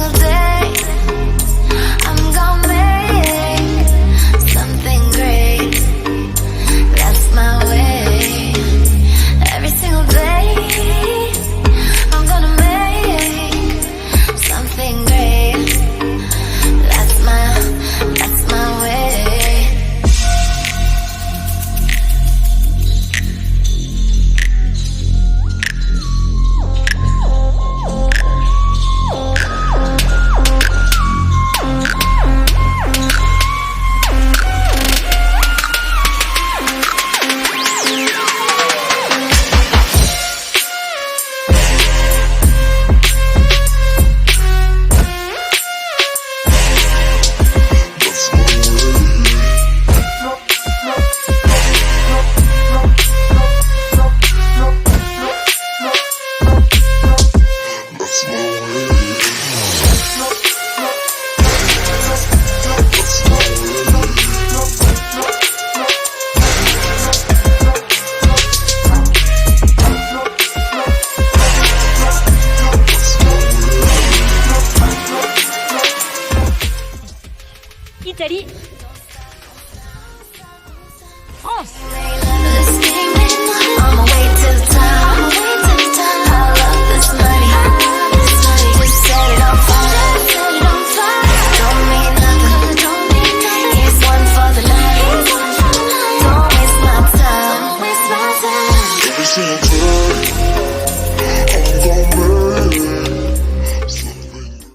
single day I'm gonna make something great. That's my way. Every single day I'm gonna make something great. That's my way. Italie, France.